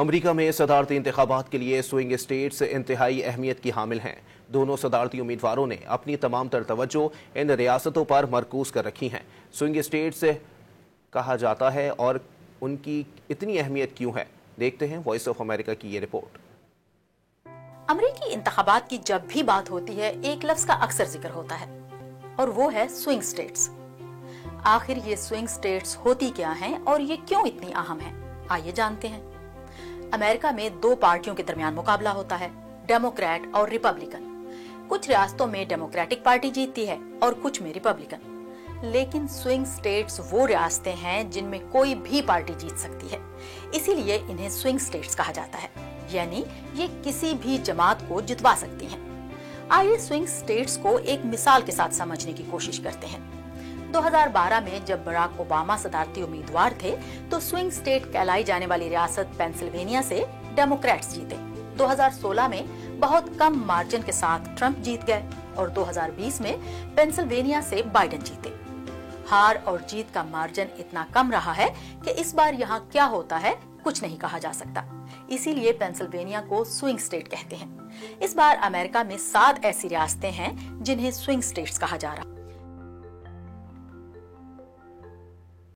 امریکہ میں صدارتی انتخابات کے لیے سوئنگ اسٹیٹس انتہائی اہمیت کی حامل ہیں۔ دونوں صدارتی امیدواروں نے اپنی تمام تر توجہ ان ریاستوں پر مرکوز کر رکھی ہیں۔ سوئنگ اسٹیٹس کہا جاتا ہے اور ان کی اتنی اہمیت کیوں ہے؟ دیکھتے ہیں وائس آف امریکہ کی یہ رپورٹ۔ امریکی انتخابات کی جب بھی بات ہوتی ہے ایک لفظ کا اکثر ذکر ہوتا ہے اور وہ ہے سوئنگ اسٹیٹس۔ آخر یہ سوئنگ اسٹیٹس ہوتی کیا ہیں اور یہ کیوں اتنی اہم ہیں؟ آئیے جانتے ہیں۔ امریکہ میں دو پارٹیوں کے درمیان مقابلہ ہوتا ہے، ڈیموکریٹ اور ریپبلکن۔ کچھ ریاستوں میں ڈیموکریٹک پارٹی جیتتی ہے اور کچھ میں ریپبلکن۔ لیکن سوئنگ اسٹیٹس وہ ریاستیں ہیں جن میں کوئی بھی پارٹی جیت سکتی ہے، اسی لیے انہیں سوئنگ اسٹیٹس کہا جاتا ہے، یعنی یہ کسی بھی جماعت کو جتوا سکتی ہیں۔ آئیے سوئنگ اسٹیٹس کو ایک مثال کے ساتھ سمجھنے کی کوشش کرتے ہیں۔ 2012 میں جب براک اوباما صدارتی امیدوار تھے تو سوئنگ اسٹیٹ کہلائی جانے والی ریاست پینسلوینیا سے ڈیموکریٹس جیتے۔ 2016 میں بہت کم مارجن کے ساتھ ٹرمپ جیت گئے اور 2020 میں پینسلوینیا سے بائیڈن جیتے۔ ہار اور جیت کا مارجن اتنا کم رہا ہے کہ اس بار یہاں کیا ہوتا ہے کچھ نہیں کہا جا سکتا، اسی لیے پینسلوینیا کو سوئنگ اسٹیٹ کہتے ہیں۔ اس بار امریکہ میں 7 ایسی ریاستیں ہیں جنہیں سوئنگ اسٹیٹس کہا جا رہا ہے۔